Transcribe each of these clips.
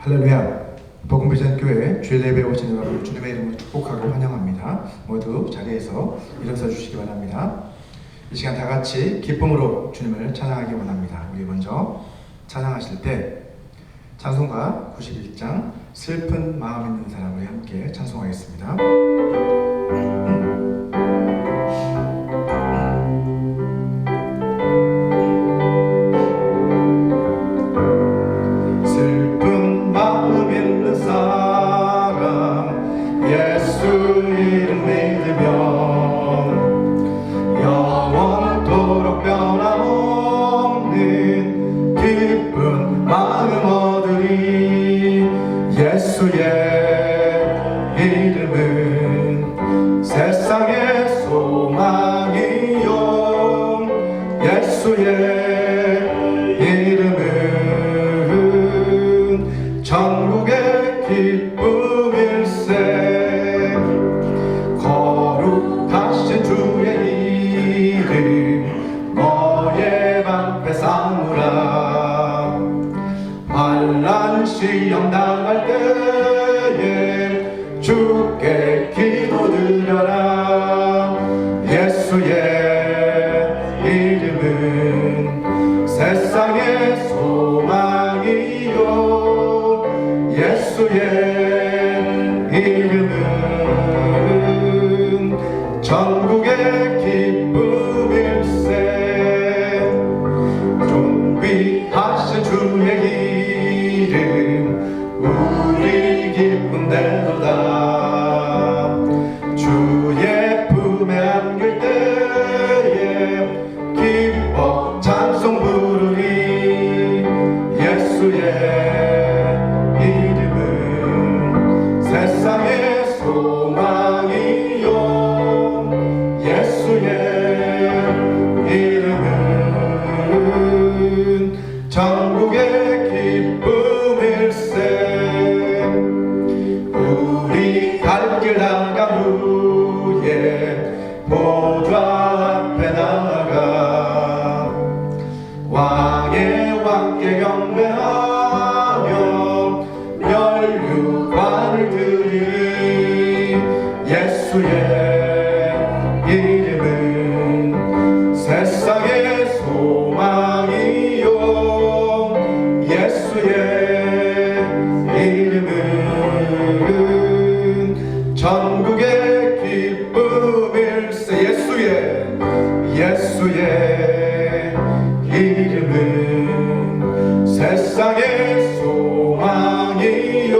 할렐루야. 복음비전교회 주일 예배에 오신 여러분을 주님의 이름으로 축복하고 환영합니다. 모두 자리에서 일어서 주시기 바랍니다. 이 시간 다 같이 기쁨으로 주님을 찬양하기 원합니다. 우리 먼저 찬양하실 때 찬송가 91장 슬픈 마음 있는 사람 우리 함께 찬송하겠습니다. 시험 당할 때에 주께 기도드려라. 예수의 이름은 세상의 소망이요, 예수의 이름은 전국의 기쁨일세. 존귀하신 주의 우리 기쁜대로다. 주의 품에 안길 때에 기뻐 찬송 부르리. 예수의 이름은 세상의 소망이요, 예수의 이름은 전국의 우리 갈 길 나간 후에 보좌 앞에 나아가 왕의 왕께 경배하며 멸류관을 드리리. 예수의 이름은 세상의 소망이요, 예수의 이름은 전국의 기쁨일세. 예수의 이름은 세상의 소망이요,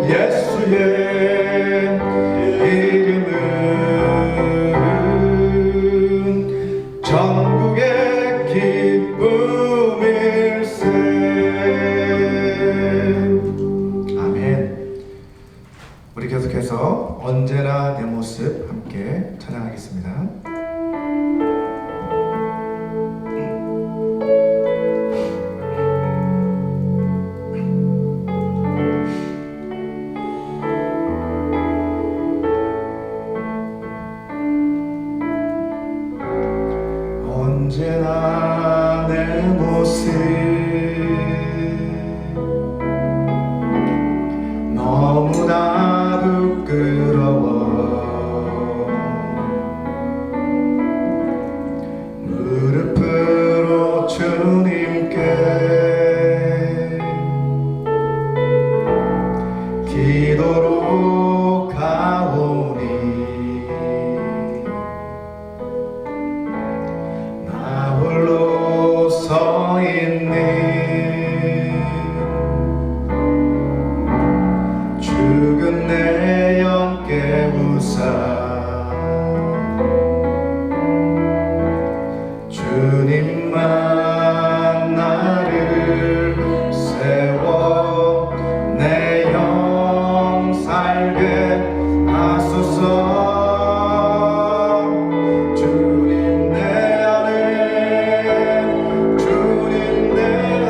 예수의 이름은 전국의 기쁨일세. 우리 계속해서 언제나 내 모습 함께 찬양하겠습니다. 언제나 내 모습 너무나 부끄러워. 무릎으로 주님께 기도로 가오니 나 홀로 서 있네. 죽은 내 영 깨우사 주님만 나를 세워 내 영 살게 하소서. 주님 내 안에, 주님 내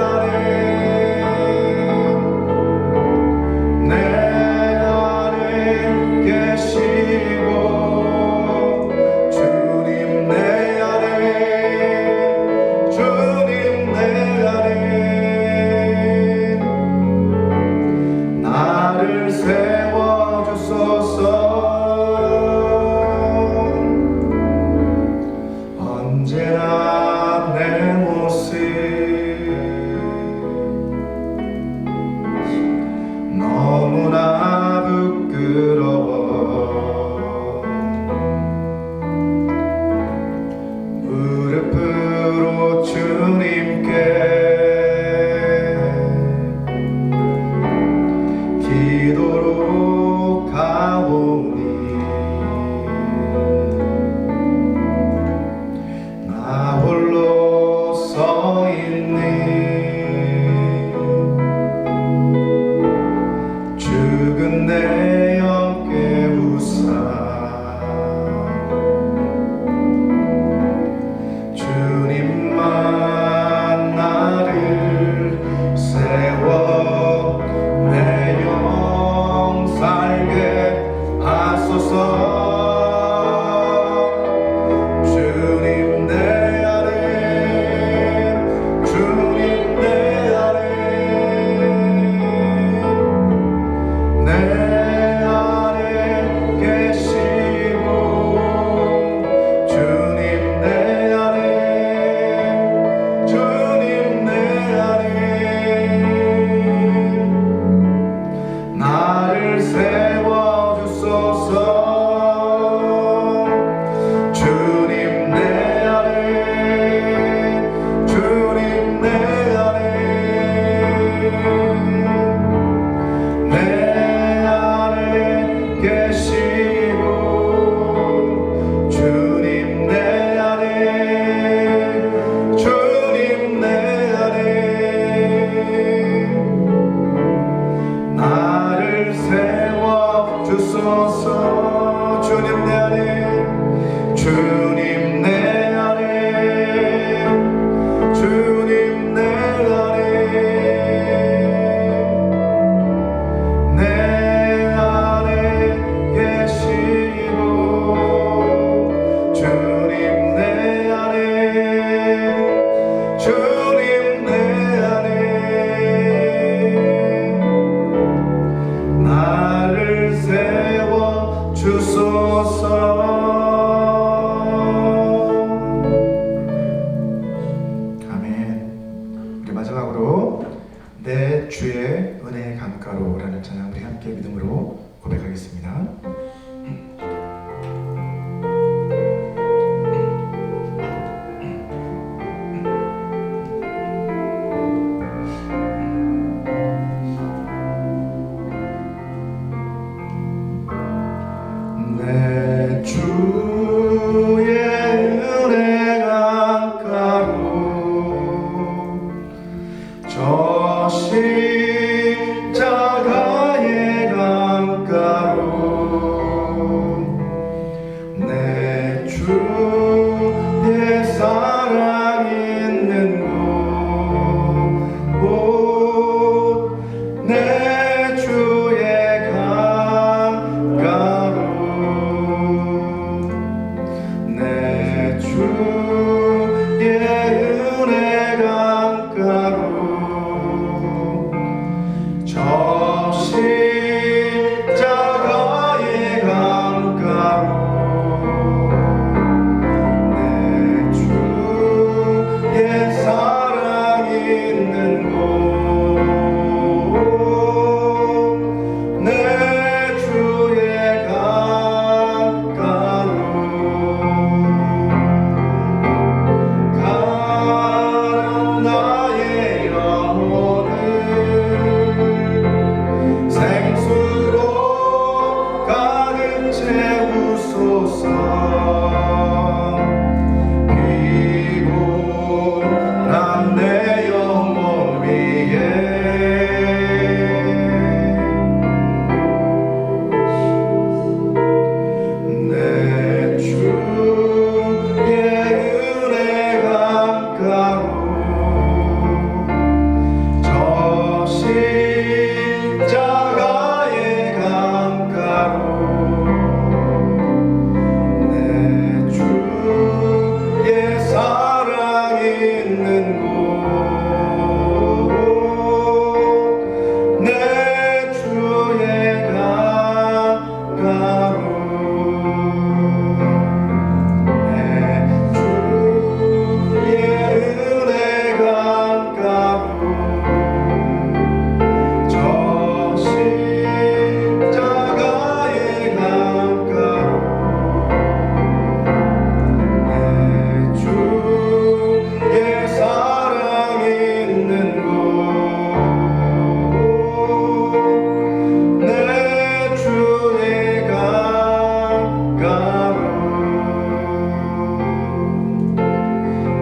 마지막으로 내 주의 은혜의 강가로라는 찬양 우리 함께 믿음으로 고백하겠습니다. 내 주의 은혜 강가로 저 십자가의 강가로 내 주의 사랑 있는 곳 내 주의 강가로 내 주의 은혜 강가로 저 십자가의 강가로 내 주의 사랑 있는 곳 내 주의 강가로 가는 나의 영혼을 생수로 가득 채우소서. 피곤한 내 영혼 위에 내 주의 은혜 강가로 저 십자가의 강가로 내 주의 사랑 있는 곳 내 주의 강가로 내 주의 은혜 강가로 저 십자가의 강가로 내 주의 사랑 있는 곳 내 주의 강가로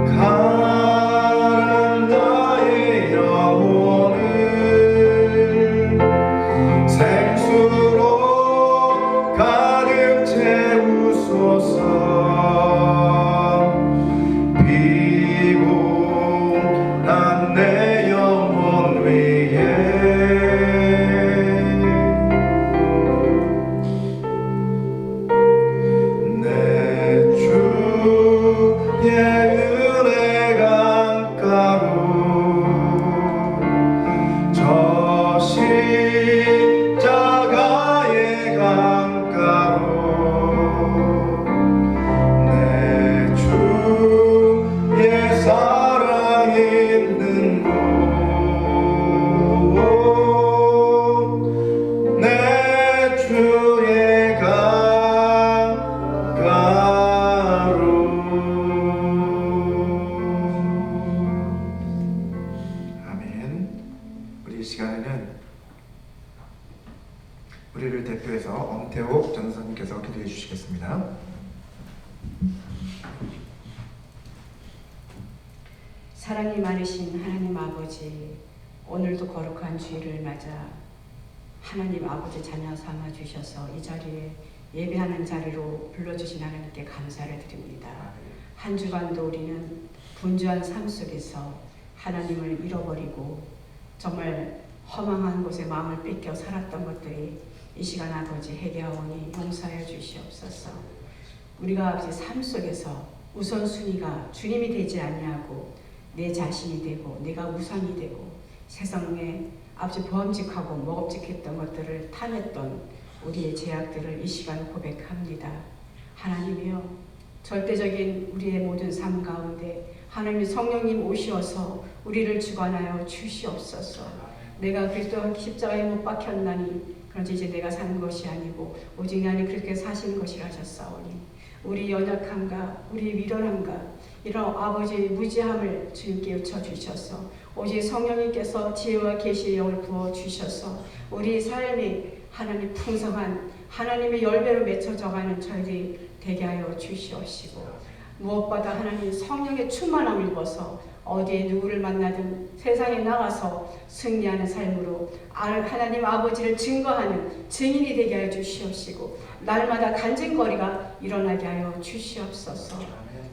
가는 나의 영혼을 생수로 가득 채우소서. 피곤한 내 영혼 위에 내 주의 은혜 강가로 저 십자가의 강가로 내 주의 사랑 있는 곳 내 주의 강가로. 아멘. 우리 이 시간에는 우리를 대표해서 엄태옥 전사님께서 기도해 주시겠습니다. 사랑이 많으신 하나님 아버지, 오늘도 거룩한 주일을 맞아 하나님 아버지 자녀 삼아 주셔서 이 자리에 예배하는 자리로 불러주신 하나님께 감사를 드립니다. 한 주간도 우리는 분주한 삶 속에서 하나님을 잃어버리고 정말 허망한 곳에 마음을 뺏겨 살았던 것들이 이 시간 아버지 회개하오니 용서하여 주시옵소서. 우리가 아버지 삶 속에서 우선순위가 주님이 되지 아니하고 내 자신이 되고 내가 우선이 되고 세상에 아버지 보암직하고 먹업직했던 것들을 탐했던 우리의 죄악들을 이 시간 고백합니다. 하나님이여, 절대적인 우리의 모든 삶 가운데 하나님 성령님 오시어서 우리를 주관하여 주시옵소서. 내가 그리스도 십자가에 못 박혔나니 그런지 이제 내가 사는 것이 아니고 오직 나는 그렇게 사시는 것이라 하셨사오니 우리 연약함과 우리 미련함과 이런 아버지의 무지함을 주님께 여쳐주셔서 오직 성령님께서 지혜와 계시의 영을 부어주셔서 우리 삶이 하나님 풍성한 하나님의 열매로 맺혀져가는 저희들이 되게 하여 주시옵시고 무엇보다 하나님 성령의 충만함을 입어서 어디에 누구를 만나든 세상에 나가서 승리하는 삶으로 하나님 아버지를 증거하는 증인이 되게 하여 주시옵시고 날마다 간증거리가 일어나게 하여 주시옵소서.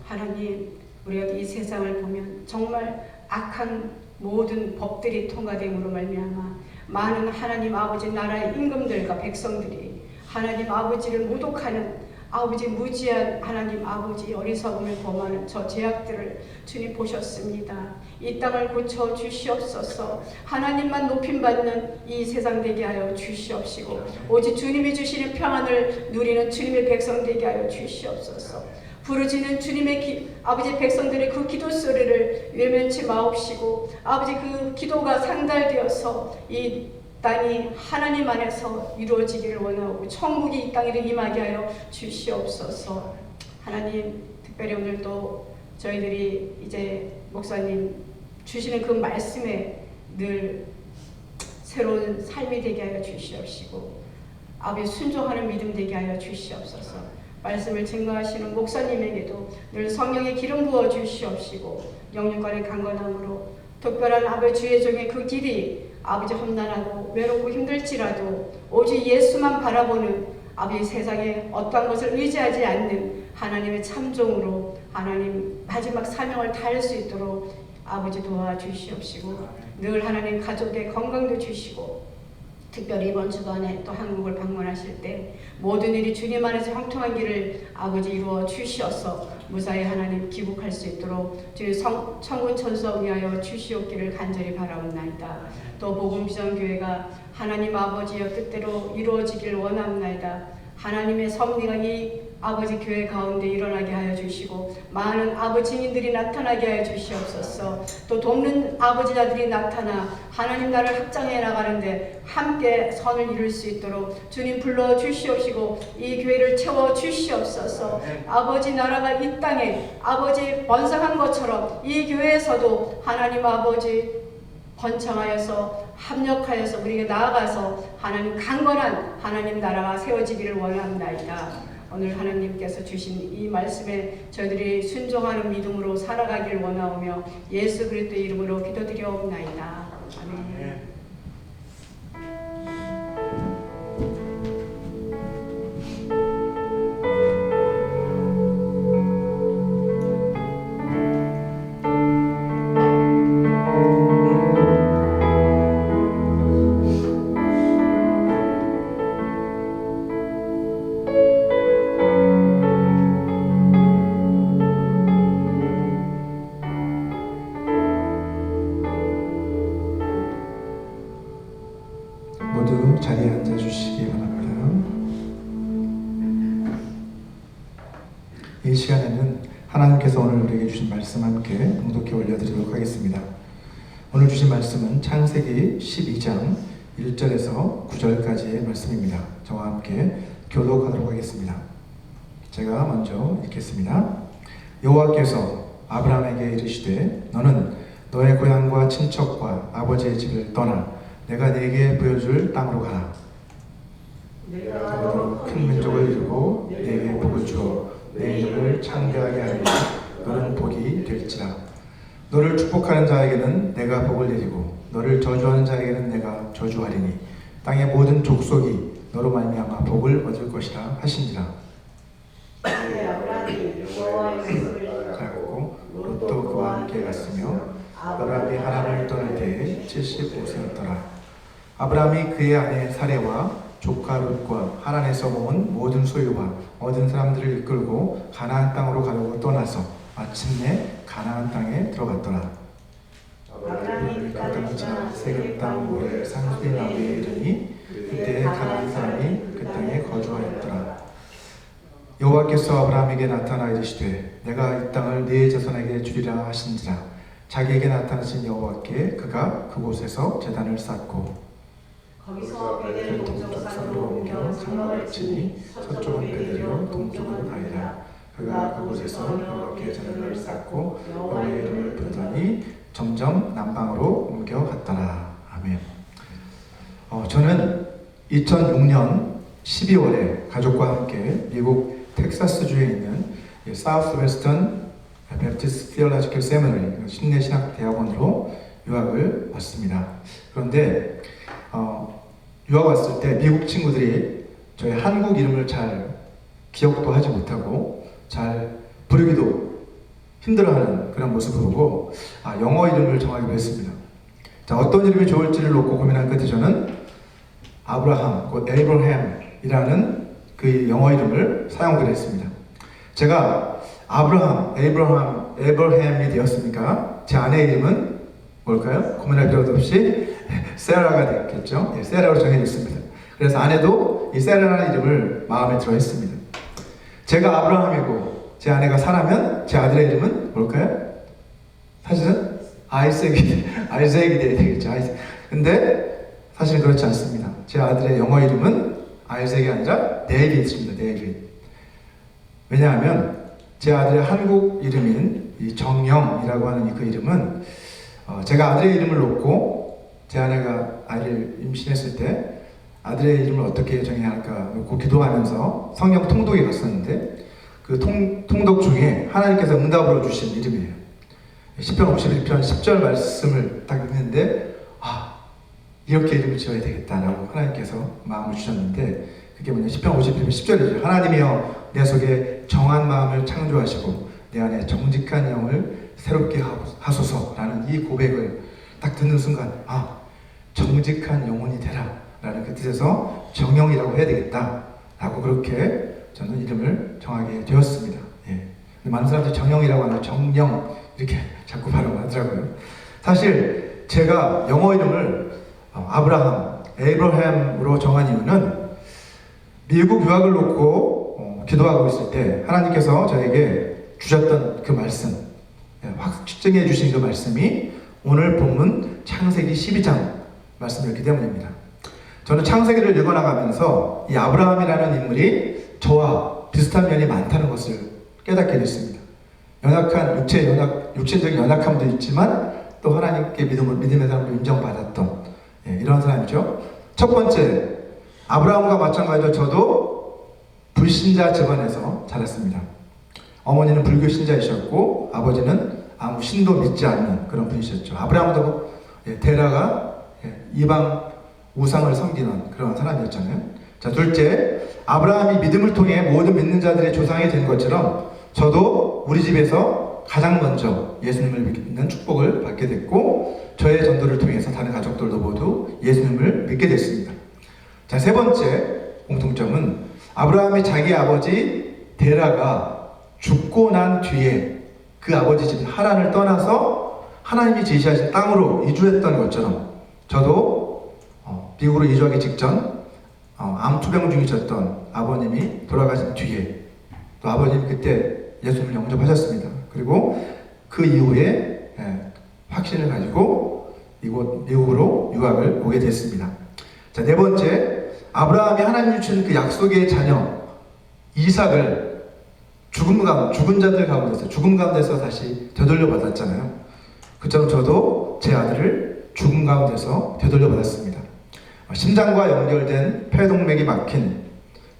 하나님 우리가 이 세상을 보면 정말 악한 모든 법들이 통과됨으로 말미암아 많은 하나님 아버지 나라의 임금들과 백성들이 하나님 아버지를 모독하는 아버지 무지한 하나님 아버지 어리석음을 범하는 저 죄악들을 주님 보셨습니다. 이 땅을 고쳐 주시옵소서. 하나님만 높임받는 이 세상 되게 하여 주시옵시고 오직 주님이 주시는 평안을 누리는 주님의 백성 되게 하여 주시옵소서. 부르짖는 주님의 아버지 백성들의 그 기도 소리를 외면치 마옵시고 아버지 그 기도가 상달되어서 이 땅이 하나님 안에서 이루어지기를 원하고 천국이 이 땅에 임하게 하여 주시옵소서. 하나님 특별히 오늘도 저희들이 이제 목사님 주시는 그 말씀에 늘 새로운 삶이 되게 하여 주시옵시고 아버지 순종하는 믿음 되게 하여 주시옵소서. 말씀을 증거하시는 목사님에게도 늘 성령의 기름 부어 주시옵시고 영육간의 강건함으로 특별한 아버지 주의 종의 그 길이 아버지 험난하고 외롭고 힘들지라도 오직 예수만 바라보는 아버지 세상에 어떠한 것을 의지하지 않는 하나님의 참종으로 하나님 마지막 사명을 다할 수 있도록 아버지 도와주시옵시고 늘 하나님 가족의 건강도 주시고 특별히 이번 주간에 또 한국을 방문하실 때 모든 일이 주님 안에서 형통한 길을 아버지 이루어 주시어서 무사히 하나님 귀국할 수 있도록 주의 천군 천사 위하여 주시옵기를 간절히 바라옵나이다. 또 복음비전교회가 하나님 아버지의 뜻대로 이루어지길 원합나이다. 하나님의 섭리가 이 아버지 교회 가운데 일어나게 하여 주시고 많은 아버지인들이 나타나게 하여 주시옵소서. 또 돕는 아버지자들이 나타나 하나님 나라를 확장해 나가는데 함께 선을 이룰 수 있도록 주님 불러 주시옵시고 이 교회를 채워 주시옵소서. 아버지 나라가 이 땅에 아버지 번성한 것처럼 이 교회에서도 하나님 아버지 번창하여서 합력하여서 우리에게 나아가서 하나님 강건한 하나님 나라가 세워지기를 원합나이다. 오늘 하나님께서 주신 이 말씀에 저희들이 순종하는 믿음으로 살아가길 원하오며 예수 그리스도의 이름으로 기도드리옵나이다. 아멘. 모두 자리에 앉아주시기 바랍니다. 이 시간에는 하나님께서 오늘 우리에게 주신 말씀 함께 봉독해 올려드리도록 하겠습니다. 오늘 주신 말씀은 창세기 12장 1절에서 9절까지의 말씀입니다. 저와 함께 교독하도록 하겠습니다. 제가 먼저 읽겠습니다. 여호와께서 아브라함에게 이르시되 너는 너의 고향과 친척과 아버지의 집을 떠나 내가 네게 보여줄 땅으로 가라. 내가 너로 큰 민족을 이루고 네게 복을 주어 내 이름을 창대하게 하리니 너는 복이 될지라. 너를 축복하는 자에게는 내가 복을 내리고 너를 저주하는 자에게는 내가 저주하리니 땅의 모든 족속이 너로 말미암아 복을 얻을 것이라 하시니라. 아브라함이 여호와의 말씀을 가고 롯도 그와 함께 갔으며 아브라함이 하란을 떠날 때에 75세였더라. 아브라함이 그의 아내 사레와 조카 롯과 하란에서 모은 모든 소유와 얻은 사람들을 이끌고 가나안 땅으로 가려고 떠나서 마침내 가나안 땅에 들어갔더라. 아브라함이 그 땅을 지나 세겜 땅 모래 상수리 나무에 이르니 그때 가나안 사람이 그 땅에 거주하였더라. 여호와 여호와께서 아브라함에게 나타나 이르시되 내가 이 땅을 네 자손에게 주리라 하신지라. 자기에게 나타나신 여호와께 그가 그곳에서 제단을 쌓고 거기서 베델 동쪽산으로 옮겨 장막을 치니 서쪽은 베델이요 동쪽은 아이라. 그가 그곳에서 여호와께 제단을 쌓고 여호와의 이름을 부르더니 점점 남방으로 옮겨갔더라. 아멘. 저는 2006년 12월에 가족과 함께 미국 텍사스주에 있는 사우스웨스턴 베프티스트 티올로지컬 세미너리 신내 신학 대학원으로 유학을 왔습니다. 그런데 유학 왔을 때 미국 친구들이 저희 한국 이름을 잘 기억도 하지 못하고 잘 부르기도 힘들어하는 그런 모습을 보고 영어 이름을 정하기로 했습니다. 자, 어떤 이름이 좋을지를 놓고 고민한 끝에 저는 아브라함, 곧 에이브러햄이라는 그 영어 이름을 사용하기로 했습니다. 제가 에이브러햄이 되었으니까 제 아내의 이름은 뭘까요? 고민할 필요도 없이 세라가 되겠죠. 세라로 정해졌습니다. 그래서 아내도 이 세라라는 이름을 마음에 들어 했습니다. 제가 아브라함이고 제 아내가 사라면 제 아들의 이름은 뭘까요? 사실은 아이색이 돼야 되겠죠. 아이색. 근데 사실은 그렇지 않습니다. 제 아들의 영어 이름은 아이색이 아니라 데이빗입니다. 데이빗. 왜냐하면 제 아들의 한국 이름인 이 정영이라고 하는 그 이름은 제가 아들의 이름을 놓고 제 아내가 아이를 임신했을 때 아들의 이름을 어떻게 정해야 할까 놓고 기도하면서 성경 통독에 갔었는데 그 통독 중에 하나님께서 응답으로 주신 이름이에요. 시편 51편 10절 말씀을 딱 읽는데 이렇게 이름을 지어야 되겠다라고 하나님께서 마음을 주셨는데 그게 뭐냐 시편 51편 10절이죠. 하나님이여 내 속에 정한 마음을 창조하시고 내 안에 정직한 영을 새롭게 하소서라는 이 고백을 딱 듣는 순간 정직한 영혼이 되라 라는 그 뜻에서 정영이라고 해야 되겠다 라고 그렇게 저는 이름을 정하게 되었습니다. 많은 사람들이 정영이라고 하는 정영 이렇게 자꾸 발음하더라고요. 사실 제가 영어 이름을 아브라함, 에이브러햄으로 정한 이유는 미국 유학을 놓고 기도하고 있을 때 하나님께서 저에게 주셨던 그 말씀, 확증해 주신 그 말씀이 오늘 본문 창세기 12장 말씀이었기 때문입니다. 저는 창세기를 읽어나가면서 이 아브라함이라는 인물이 저와 비슷한 면이 많다는 것을 깨닫게 됐습니다. 육체적인 연약함도 있지만 또 하나님께 믿음의 사람으로 인정받았던 이런 사람이죠. 첫 번째, 아브라함과 마찬가지로 저도 불신자 집안에서 자랐습니다. 어머니는 불교 신자이셨고 아버지는 아무 신도 믿지 않는 그런 분이셨죠. 아브라함도 데라가 이방 우상을 섬기는 그런 사람이었잖아요. 자, 둘째, 아브라함이 믿음을 통해 모든 믿는 자들의 조상이 된 것처럼 저도 우리 집에서 가장 먼저 예수님을 믿는 축복을 받게 됐고 저의 전도를 통해서 다른 가족들도 모두 예수님을 믿게 됐습니다. 자, 세 번째 공통점은 아브라함이 자기 아버지 데라가 죽고 난 뒤에 그 아버지 집 하란을 떠나서 하나님이 제시하신 땅으로 이주했던 것처럼 저도 미국으로 이주하기 직전 암투병 중이셨던 아버님이 돌아가신 뒤에 또 아버님 그때 예수님을 영접하셨습니다. 그리고 그 이후에 확신을 가지고 이곳 미국으로 유학을 오게 됐습니다. 자, 네 번째, 아브라함이 하나님이 주신 그 약속의 자녀 이삭을 죽은 자들 가운데서 죽음 가운데서 다시 되돌려 받았잖아요. 그처럼 저도 제 아들을 죽음 가운데서 되돌려 받았습니다. 심장과 연결된 폐동맥이 막힌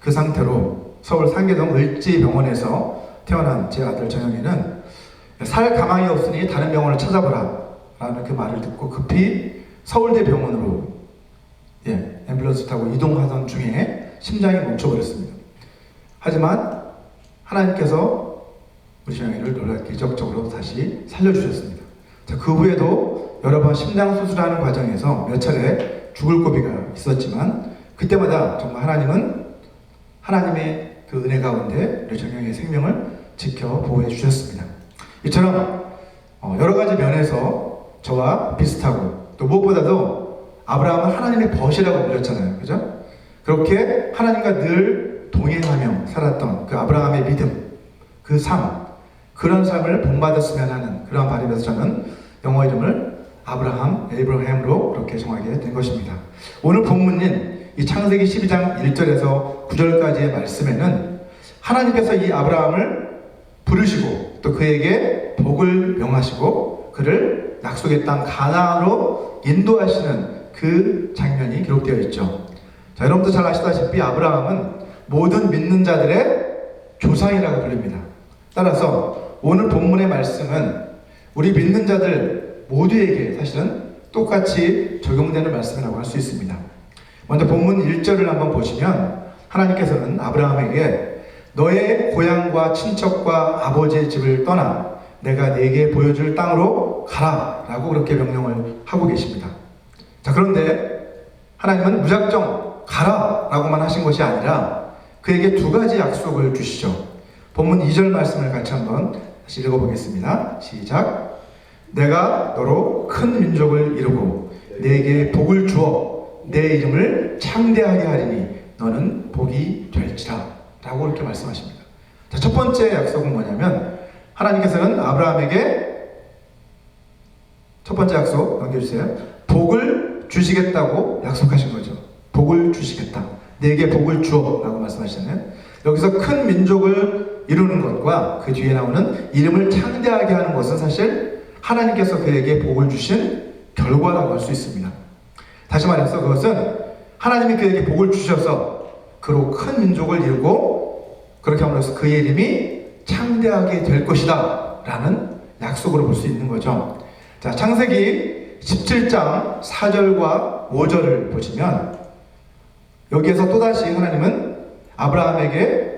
그 상태로 서울 상계동 을지병원에서 태어난 제 아들 정영이는 살 가망이 없으니 다른 병원을 찾아보라 라는 그 말을 듣고 급히 서울대병원으로 앰뷸런스 타고 이동하던 중에 심장이 멈춰버렸습니다. 하지만 하나님께서 우리 정영이를 놀랍게 기적적으로 다시 살려주셨습니다. 자, 그 후에도 여러 번 심장 수술하는 과정에서 몇 차례 죽을 고비가 있었지만 그때마다 정말 하나님은 하나님의 그 은혜 가운데 우리 정영이의 생명을 지켜 보호해 주셨습니다. 이처럼 여러 가지 면에서 저와 비슷하고 또 무엇보다도 아브라함은 하나님의 벗이라고 불렸잖아요. 그죠? 그렇게 하나님과 늘 동행하며 살았던 그 아브라함의 믿음, 그 삶, 그런 삶을 본받았으면 하는 그런 바람에서 저는 영어 이름을 에이브라함으로 그렇게 정하게 된 것입니다. 오늘 본문인 이 창세기 12장 1절에서 9절까지의 말씀에는 하나님께서 이 아브라함을 부르시고 또 그에게 복을 명하시고 그를 약속의 땅 가나안으로 인도하시는 그 장면이 기록되어 있죠. 자, 여러분도 잘 아시다시피 아브라함은 모든 믿는 자들의 조상이라고 불립니다. 따라서 오늘 본문의 말씀은 우리 믿는 자들 모두에게 사실은 똑같이 적용되는 말씀이라고 할 수 있습니다. 먼저 본문 1절을 한번 보시면 하나님께서는 아브라함에게 너의 고향과 친척과 아버지의 집을 떠나 내가 네게 보여줄 땅으로 가라 라고 그렇게 명령을 하고 계십니다. 자, 그런데 하나님은 무작정 가라 라고만 하신 것이 아니라 그에게 두 가지 약속을 주시죠. 본문 2절 말씀을 같이 한번 다시 읽어보겠습니다. 시작. 내가 너로 큰 민족을 이루고 네게 복을 주어 내 이름을 창대하게 하리니 너는 복이 될지라 라고 이렇게 말씀하십니다. 자, 첫 번째 약속은 뭐냐면 하나님께서는 아브라함에게 첫 번째 약속 넘겨주세요. 복을 주시겠다고 약속하신 거죠. 복을 주시겠다. 내게 복을 주어 라고 말씀하시잖아요. 여기서 큰 민족을 이루는 것과 그 뒤에 나오는 이름을 창대하게 하는 것은 사실 하나님께서 그에게 복을 주신 결과라고 할 수 있습니다. 다시 말해서 그것은 하나님이 그에게 복을 주셔서 그로 큰 민족을 이루고 그렇게 함으로써 그의 이름이 창대하게 될 것이다 라는 약속으로 볼 수 있는 거죠. 자, 창세기 17장 4절과 5절을 보시면 여기에서 또다시 하나님은 아브라함에게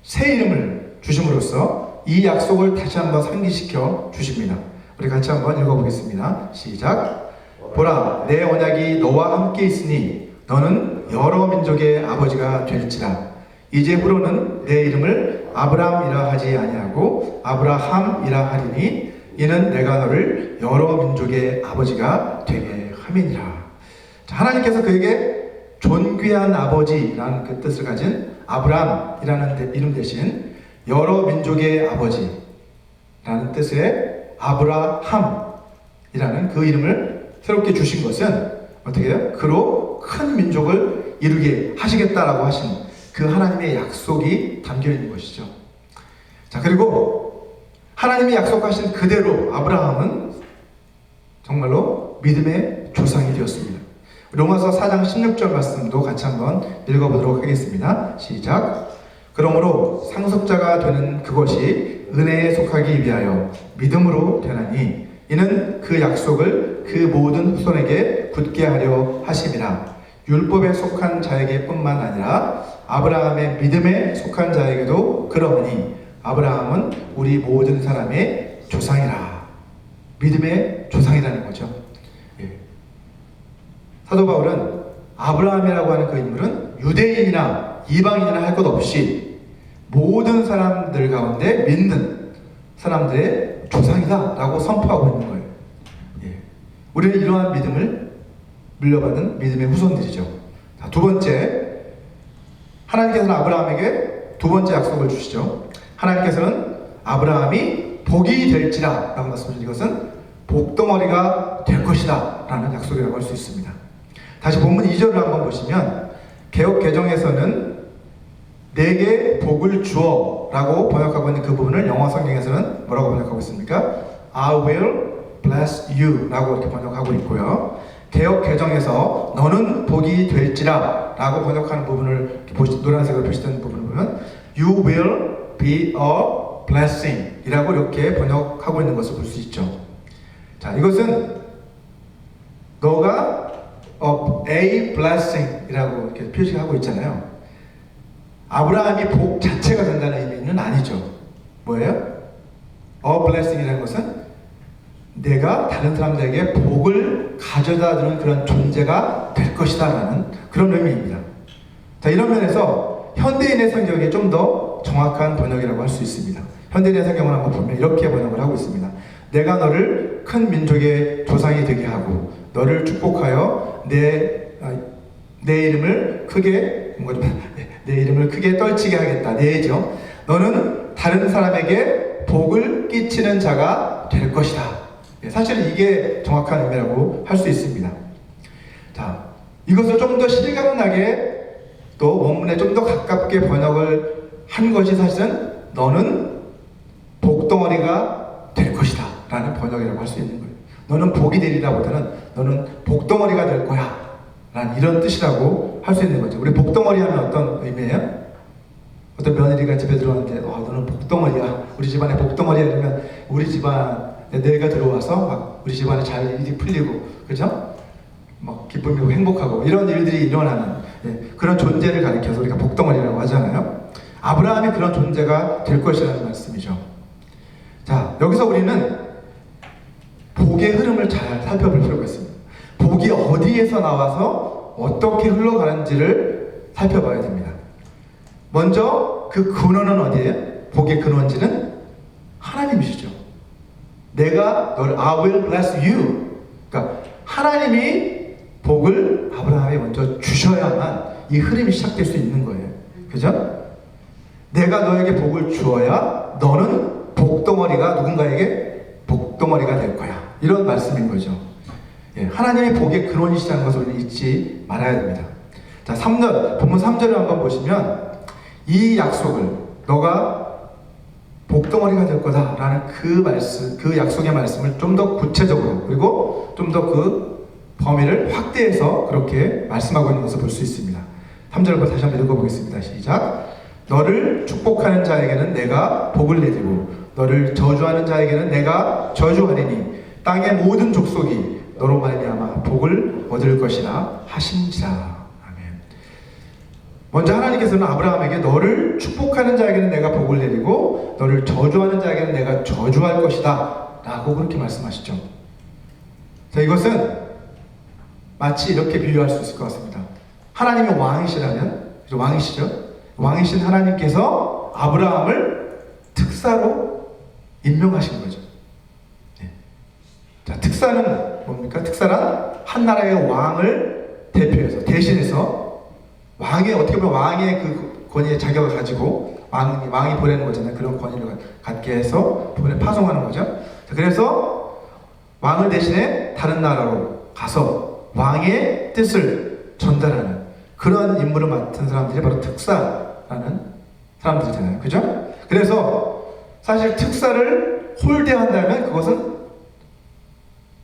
새 이름을 주심으로써 이 약속을 다시 한번 상기시켜 주십니다. 우리 같이 한번 읽어보겠습니다. 시작. 보라, 내 언약이 너와 함께 있으니 너는 여러 민족의 아버지가 될지라. 이제 후로는 내 이름을 아브람이라 하지 아니하고 아브라함이라 하리니 이는 내가 너를 여러 민족의 아버지가 되게 함이니라. 자, 하나님께서 그에게 존귀한 아버지라는 그 뜻을 가진 아브람이라는 이름 대신 여러 민족의 아버지라는 뜻의 아브라함이라는 그 이름을 새롭게 주신 것은 어떻게 해요? 그로 큰 민족을 이루게 하시겠다라고 하신 그 하나님의 약속이 담겨 있는 것이죠. 자, 그리고 하나님이 약속하신 그대로 아브라함은 정말로 믿음의 조상이 되었습니다. 로마서 4장 16절 말씀도 같이 한번 읽어보도록 하겠습니다. 시작. 그러므로 상속자가 되는 그것이 은혜에 속하기 위하여 믿음으로 되나니 이는 그 약속을 그 모든 후손에게 굳게 하려 하심이라. 율법에 속한 자에게 뿐만 아니라 아브라함의 믿음에 속한 자에게도 그러하니 아브라함은 우리 모든 사람의 조상이라. 믿음의 조상이라는 거죠. 예. 사도 바울은 아브라함이라고 하는 그 인물은 유대인이나 이방인이나 할 것 없이 모든 사람들 가운데 믿는 사람들의 조상이다 라고 선포하고 있는 거예요. 예. 우리는 이러한 믿음을 물려받은 믿음의 후손들이죠. 자, 두 번째, 하나님께서는 아브라함에게 두 번째 약속을 주시죠. 하나님께서는 아브라함이 복이 될지라 라고 말씀하신 이것은 복덩어리가 될 것이다 라는 약속이라고 할 수 있습니다. 다시 본문 2절을 한번 보시면 개역 개정에서는 내게 복을 주어 라고 번역하고 있는 그 부분을 영어 성경에서는 뭐라고 번역하고 있습니까? I will bless you 라고 이렇게 번역하고 있고요. 개역 개정에서 너는 복이 될지라 라고 번역하는 부분을 노란색으로 표시된 부분을 보면 You will be a blessing 이라고 이렇게 번역하고 있는 것을 볼 수 있죠. 자, 이것은 너가 a blessing 이라고 이렇게 표시하고 있잖아요. 아브라함이 복 자체가 된다는 의미는 아니죠. 뭐예요? a blessing 이라는 것은 내가 다른 사람들에게 복을 가져다 주는 그런 존재가 될 것이다 라는 그런 의미입니다. 자, 이런 면에서 현대인의 성경이 좀 더 정확한 번역이라고 할 수 있습니다. 현대인의 성경을 한번 보면 이렇게 번역을 하고 있습니다. 내가 너를 큰 민족의 조상이 되게 하고 너를 축복하여 내 이름을 크게 내 이름을 크게 떨치게 하겠다. 내죠. 너는 다른 사람에게 복을 끼치는 자가 될 것이다. 사실은 이게 정확한 의미라고 할 수 있습니다. 자, 이것을 좀 더 실감나게 또 원문에 좀 더 가깝게 번역을 한 것이 사실은 너는 복덩어리가 될 것이다 라는 번역이라고 할 수 있는 거예요. 너는 복이 되리라 보다는 너는 복덩어리가 될 거야 라는 이런 뜻이라고 할 수 있는 거죠. 우리 복덩어리 하면 어떤 의미예요? 어떤 며느리가 집에 들어왔는데 너는 복덩어리야. 우리 집안에 복덩어리야. 이러면 우리 집안에 내가 들어와서 막 우리 집안에 잘 일이 풀리고, 그죠? 막 기쁨이고 행복하고 이런 일들이 일어나는 그런 존재를 가리켜서 우리가 복덩어리라고 하잖아요. 아브라함이 그런 존재가 될 것이라는 말씀이죠. 자, 여기서 우리는 복의 흐름을 잘 살펴볼 필요가 있습니다. 복이 어디에서 나와서 어떻게 흘러가는지를 살펴봐야 됩니다. 먼저 그 근원은 어디예요? 복의 근원지는 하나님이시죠. 내가 너를 I will bless you. 그러니까 하나님이 복을 아브라함에 먼저 주셔야만 이 흐름이 시작될 수 있는 거예요. 그죠? 내가 너에게 복을 주어야 너는 복덩어리가 누군가에게 복덩어리가 될 거야. 이런 말씀인 거죠. 하나님의 복의 근원이시라는 것을 우리 잊지 말아야 됩니다. 자, 3절, 본문 3절을 한번 보시면 이 약속을 너가 복덩어리가 될 거다라는 그 말씀, 그 약속의 말씀을 좀 더 구체적으로 그리고 좀 더 그 범위를 확대해서 그렇게 말씀하고 있는 것을 볼 수 있습니다. 3절을 다시 한번 읽어보겠습니다. 시작. 너를 축복하는 자에게는 내가 복을 내리고 너를 저주하는 자에게는 내가 저주하리니 땅의 모든 족속이 너로 말미암아 복을 얻을 것이라 하신지라. 아멘. 먼저 하나님께서는 아브라함에게 너를 축복하는 자에게는 내가 복을 내리고 너를 저주하는 자에게는 내가 저주할 것이다 라고 그렇게 말씀하시죠. 자, 이것은 마치 이렇게 비유할 수 있을 것 같습니다. 하나님이 왕이시라면, 왕이시죠? 왕이신 하나님께서 아브라함을 특사로 임명하신 거죠. 자, 특사는 뭡니까? 특사란 한 나라의 왕을 대표해서, 대신해서 왕의, 어떻게 보면 왕의 그 권위의 자격을 가지고 왕이 보내는 거잖아요. 그런 권위를 갖게 해서 파송하는 거죠. 자, 그래서 왕을 대신해 다른 나라로 가서 왕의 뜻을 전달하는 그런 임무를 맡은 사람들이 바로 특사라는 사람들이잖아요. 그죠? 그래서 사실 특사를 홀대한다면 그것은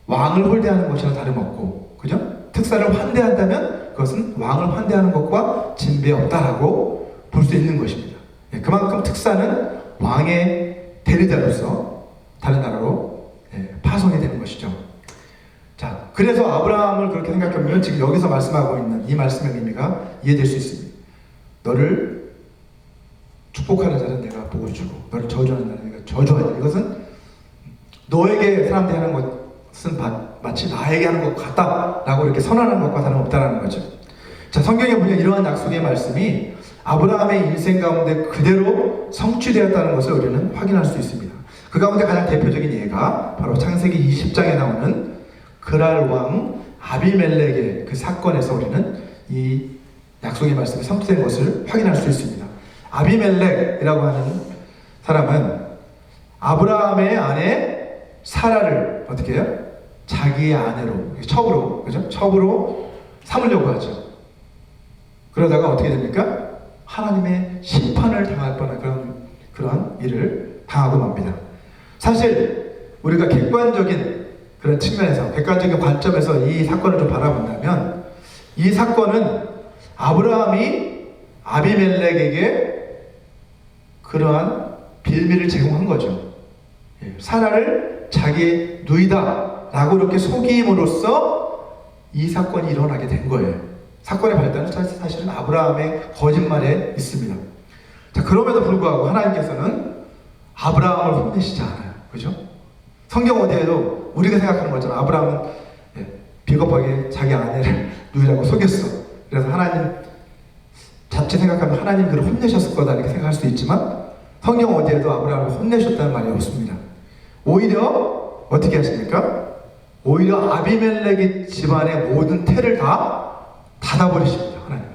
왕을 홀대하는 것이랑 다름없고, 그죠? 특사를 환대한다면 그것은 왕을 환대하는 것과 진배 없다라고 볼 수 있는 것입니다. 그만큼 특사는 왕의 대리자로서 다른 나라로 파송이 되는 것이죠. 자, 그래서 아브라함을 그렇게 생각해보면 지금 여기서 말씀하고 있는 이 말씀의 의미가 이해될 수 있습니다. 너를 축복하는 자는 내가 복을 주고 너를 저주하는 자는 내가 저주하는, 이것은 너에게 사람들이 하는 것은 마치 나에게 하는 것 같다라고 이렇게 선언하는 것과 다름없다라는 거죠. 자, 성경에 보면 이러한 약속의 말씀이 아브라함의 인생 가운데 그대로 성취되었다는 것을 우리는 확인할 수 있습니다. 그 가운데 가장 대표적인 예가 바로 창세기 20장에 나오는 그랄 왕 아비멜렉의 그 사건에서 우리는 이 약속의 말씀이 성취된 것을 확인할 수 있습니다. 아비멜렉이라고 하는 사람은 아브라함의 아내 사라를 어떻게 해요? 자기의 아내로, 첩으로, 그죠? 첩으로 삼으려고 하죠. 그러다가 어떻게 됩니까? 하나님의 심판을 당할 뻔한 그런 일을 당하고 맙니다. 사실 우리가 객관적인 그런 측면에서, 객관적인 관점에서 이 사건을 좀 바라본다면 이 사건은 아브라함이 아비멜렉에게 그러한 빌미를 제공한 거죠. 사라를 자기의 누이다 라고 이렇게 속임으로써 이 사건이 일어나게 된 거예요. 사건의 발단은 사실은 아브라함의 거짓말에 있습니다. 자, 그럼에도 불구하고 하나님께서는 아브라함을 혼내시지 않아요. 그죠? 성경 어디에도 우리가 생각하는 것처럼 아브라함은 비겁하게 자기 아내를 누이라고 속였어. 그래서 하나님 자칫 생각하면 하나님 그를 혼내셨을 거다 이렇게 생각할 수도 있지만 성경 어디에도 아브라함을 혼내셨다는 말이 없습니다. 오히려 어떻게 하십니까? 오히려 아비멜렉의 집안의 모든 태를 다 닫아버리십니다. 하나님.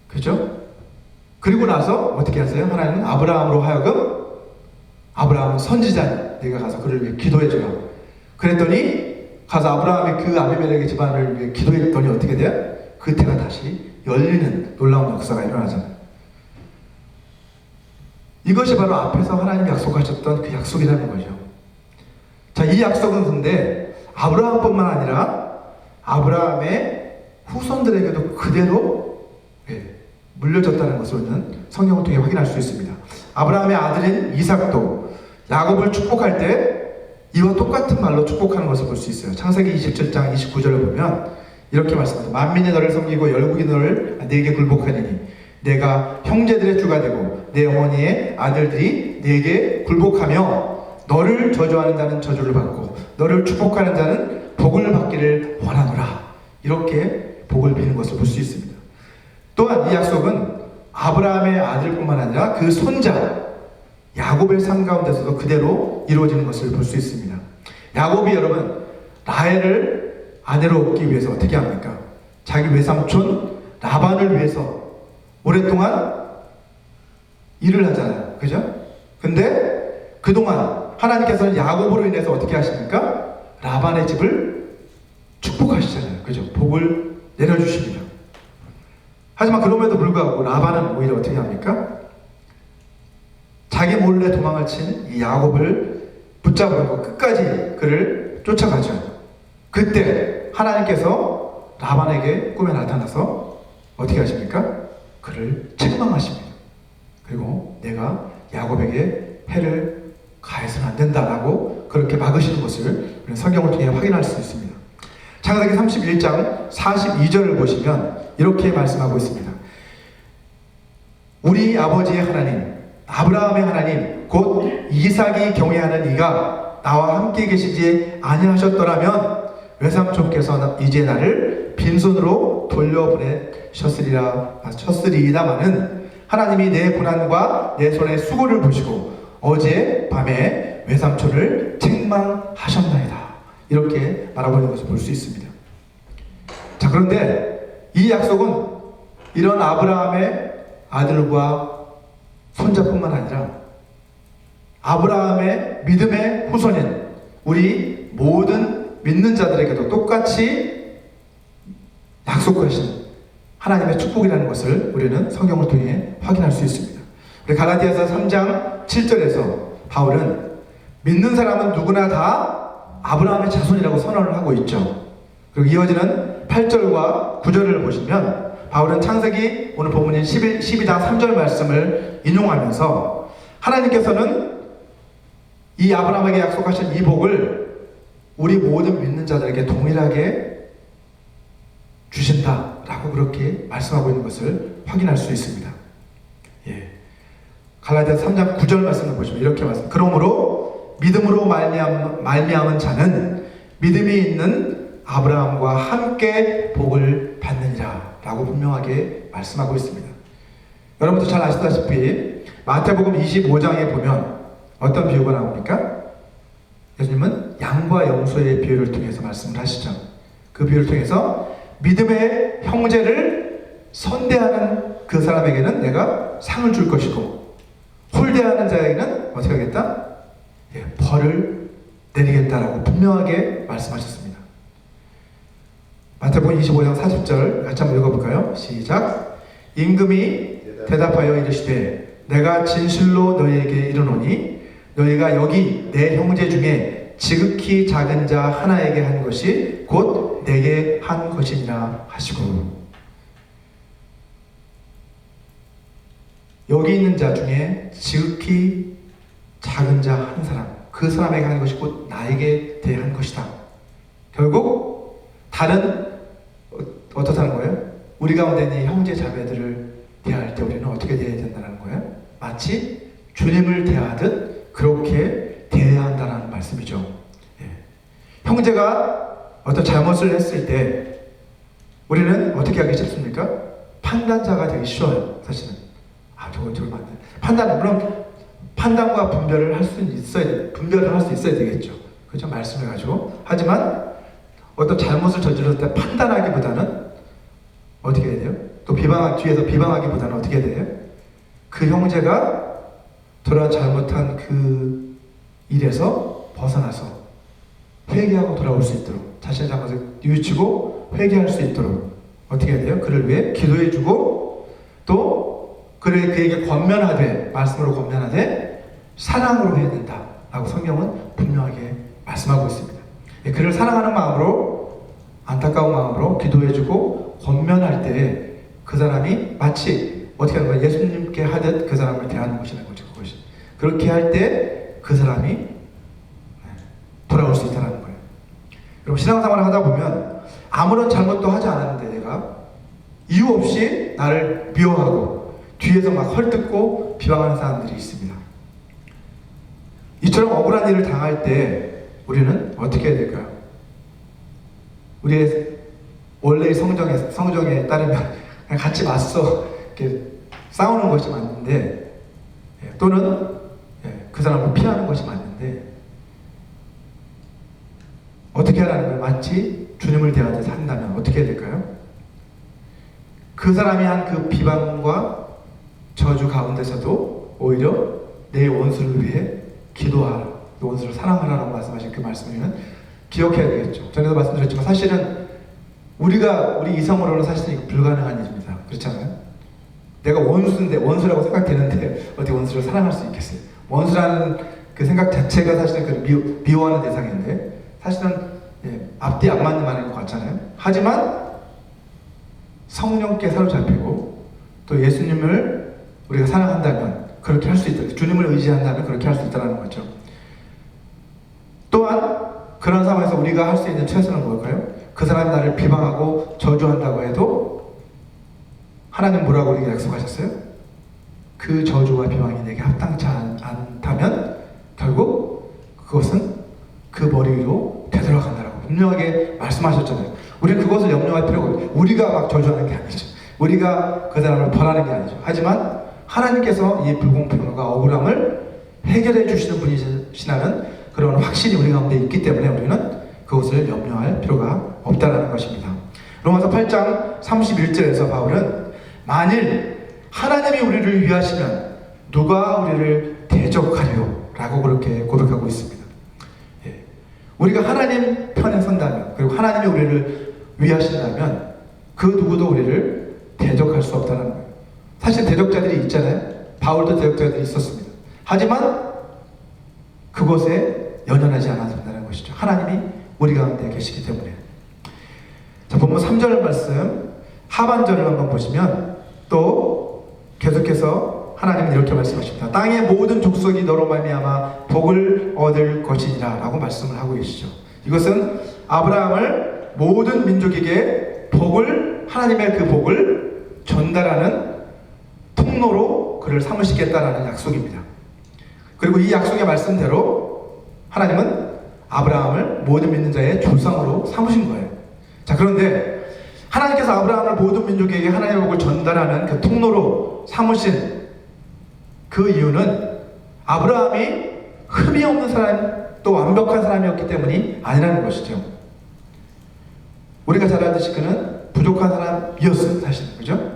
그죠? 그리고 나서 어떻게 하세요? 하나님은 아브라함으로 하여금 아브라함은 선지자니 네가 가서 그를 위해 기도해주라. 그랬더니 가서 아브라함이 그 아비멜렉의 집안을 위해 기도했더니 어떻게 돼요? 그 태가 다시 열리는 놀라운 역사가 일어나잖아요. 이것이 바로 앞에서 하나님 약속하셨던 그 약속이라는 거죠. 자, 이 약속은 근데 아브라함뿐만 아니라 아브라함의 후손들에게도 그대로 물려졌다는 것을 성경을 통해 확인할 수 있습니다. 아브라함의 아들인 이삭도 야곱을 축복할 때 이와 똑같은 말로 축복하는 것을 볼 수 있어요. 창세기 27장 29절을 보면 이렇게 말씀합니다. 만민이 너를 섬기고 열국이 너를 네게 굴복하리니 내가 형제들의 주가 되고 내 어머니의 아들들이 네게 굴복하며 너를 저주하는 자는 저주를 받고 너를 축복하는 자는 복을 받기를 원하노라. 이렇게 복을 비는 것을 볼 수 있습니다. 또한 이 약속은 아브라함의 아들뿐만 아니라 그 손자 야곱의 삶 가운데서도 그대로 이루어지는 것을 볼 수 있습니다. 야곱이 여러분 라헬을 아내로 얻기 위해서 어떻게 합니까? 자기 외삼촌 라반을 위해서 오랫동안 일을 하잖아요. 그죠? 근데 그동안 하나님께서는 야곱으로 인해서 어떻게 하십니까? 라반의 집을 축복하시잖아요. 그죠? 복을 내려주십니다. 하지만 그럼에도 불구하고 라반은 오히려 어떻게 합니까? 자기 몰래 도망을 친 이 야곱을 붙잡으려고 끝까지 그를 쫓아가죠. 그때 하나님께서 라반에게 꿈에 나타나서 어떻게 하십니까? 그를 책망하십니다. 그리고 내가 야곱에게 해를 가해서는 안 된다라고 그렇게 막으시는 것을 우리는 성경을 통해 확인할 수 있습니다. 창세기 31장 42절을 보시면 이렇게 말씀하고 있습니다. 우리 아버지의 하나님 아브라함의 하나님 곧 이삭이 경외하는 이가 나와 함께 계시지 아니하셨더라면 외삼촌께서 이제 나를 빈손으로 돌려보내셨으리이다마는 하나님이 내 고난과 내 손의 수고를 보시고 어제 밤에 외삼촌을 책망하셨나이다. 이렇게 말하고 있는 것을 볼 수 있습니다. 자, 그런데 이 약속은 이런 아브라함의 아들과 손자뿐만 아니라 아브라함의 믿음의 후손인 우리 모든 믿는 자들에게도 똑같이 약속하신 하나님의 축복이라는 것을 우리는 성경을 통해 확인할 수 있습니다. 우리 갈라디아서 3장 7절에서 바울은 믿는 사람은 누구나 다 아브라함의 자손이라고 선언을 하고 있죠. 그리고 이어지는 8절과 9절을 보시면 바울은 창세기 오늘 본문인 12장 3절 말씀을 인용하면서 하나님께서는 이 아브라함에게 약속하신 이 복을 우리 모든 믿는 자들에게 동일하게 주신다라고 그렇게 말씀하고 있는 것을 확인할 수 있습니다. 갈라디아서 3장 9절 말씀을 보시면 이렇게 말씀. 그러므로 믿음으로 말미암은 자는 믿음이 있는 아브라함과 함께 복을 받느니라 라고 분명하게 말씀하고 있습니다. 여러분도 잘 아시다시피 마태복음 25장에 보면 어떤 비유가 나옵니까? 예수님은 양과 염소의 비유를 통해서 말씀을 하시죠. 그 비유를 통해서 믿음의 형제를 선대하는 그 사람에게는 내가 상을 줄 것이고 홀대하는 자에게는 어떻게 하겠다? 벌을 내리겠다라고 분명하게 말씀하셨습니다. 마태복음 25장 40절 같이 한번 읽어볼까요? 시작. 임금이 대답하여 이르시되 내가 진실로 너희에게 이르노니 너희가 여기 내 형제 중에 지극히 작은 자 하나에게 한 것이 곧 내게 한 것이니라 하시고, 여기 있는 자 중에 지극히 작은 자 한 사람, 그 사람에게 한 것이 곧 나에게 대한 것이다. 결국 다른 어떻다는 거예요? 우리 가운데 있는 형제 자매들을 대할 때 우리는 어떻게 대해야 된다는 거예요? 마치 주님을 대하듯 그렇게 대해야 한다는 말씀이죠. 형제가 어떤 잘못을 했을 때 우리는 어떻게 하기 쉽습니까? 판단자가 되기 쉬워요. 사실은 저건 맞네. 물론 판단과 분별을 할 수 있어야 되겠죠. 그렇죠? 말씀해 가지고. 하지만 어떤 잘못을 저질렀을 때 판단하기보다는 어떻게 해야 돼요? 또 뒤에서 비방하기보다는 어떻게 돼요? 그 형제가 돌아 잘못한 그 일에서 벗어나서 회개하고 돌아올 수 있도록, 자신의 잘못을 뉘우치고 회개할 수 있도록 어떻게 해야 돼요? 그를 위해 기도해주고, 또 그에게 권면하되, 말씀으로 권면하되 사랑으로 해야 된다 라고 성경은 분명하게 말씀하고 있습니다. 그를 사랑하는 마음으로, 안타까운 마음으로 기도해주고 권면할 때 그 사람이 마치 어떻게 하는 거예요? 예수님께 하듯 그 사람을 대하는 것이라는 거죠. 그것이. 그렇게 할 때 그 사람이 돌아올 수 있다는 거예요. 그럼 신앙생활을 하다 보면 아무런 잘못도 하지 않았는데 내가 이유 없이 나를 미워하고 뒤에서 막 헐뜯고 비방하는 사람들이 있습니다. 이처럼 억울한 일을 당할 때 우리는 어떻게 해야 될까요? 우리의 원래의 성정에 따르면 그냥 같이 맞서 이렇게 싸우는 것이 맞는데, 또는 그 사람을 피하는 것이 맞는데, 어떻게 하라는 거예요? 마치 주님을 대하듯 한다면 어떻게 해야 될까요? 그 사람이 한 그 비방과 저주 가운데서도 오히려 내 원수를 위해 기도하라, 원수를 사랑하라라고 말씀하신 그 말씀을 기억해야 되겠죠. 전에도 말씀드렸지만 사실은 우리 이성으로는 사실은 이거 불가능한 일입니다. 그렇잖아요? 내가 원수인데, 원수라고 생각되는데 어떻게 원수를 사랑할 수 있겠어요? 원수라는 그 생각 자체가 사실은 그 미워하는 대상인데, 사실은 앞뒤 안 맞는 말인 것 같잖아요. 하지만 성령께 사로잡히고 또 예수님을 우리가 사랑한다면 그렇게 할 수 있다. 주님을 의지한다면 그렇게 할 수 있다는 거죠. 또한 그런 상황에서 우리가 할 수 있는 최선은 뭘까요? 그 사람이 나를 비방하고 저주한다고 해도 하나님 뭐라고 우리에게 약속하셨어요? 그 저주와 비방이 내게 합당치 않다면 결국 그것은 그 머리 위로 되돌아간다라고 분명하게 말씀하셨잖아요. 우리는 그것을 염려할 필요가 없어요. 우리가 막 저주하는 게 아니죠. 우리가 그 사람을 벌하는 게 아니죠. 하지만 하나님께서 이 불공평과 억울함을 해결해 주시는 분이시라는 그런 확신이 우리 가운데 있기 때문에 우리는 그것을 염려할 필요가 없다는 것입니다. 로마서 8장 31절에서 바울은 만일 하나님이 우리를 위하시면 누가 우리를 대적하리요? 라고 그렇게 고백하고 있습니다. 우리가 하나님 편에 선다면, 그리고 하나님이 우리를 위하신다면 그 누구도 우리를 대적할 수 없다는 거예요. 사실 대적자들이 있잖아요. 바울도 대적자들이 있었습니다. 하지만 그것에 연연하지 않았다는 것이죠. 하나님이 우리 가운데 계시기 때문에. 자, 본문 3절 말씀 하반절을 한번 보시면 또 계속해서 하나님은 이렇게 말씀하십니다. 땅의 모든 족속이 너로 말미암아 복을 얻을 것이니라 라고 말씀을 하고 계시죠. 이것은 아브라함을 모든 민족에게 하나님의 그 복을 전달하는 통로로 그를 삼으시겠다라는 약속입니다. 그리고 이 약속의 말씀대로 하나님은 아브라함을 모든 믿는 자의 조상으로 삼으신 거예요. 자, 그런데 하나님께서 아브라함을 모든 민족에게 하나님의 복을 전달하는 그 통로로 삼으신 그 이유는 아브라함이 흠이 없는 사람, 또 완벽한 사람이었기 때문이 아니라는 것이죠. 우리가 잘 알듯이 그는 부족한 사람이었어요, 사실은. 그죠?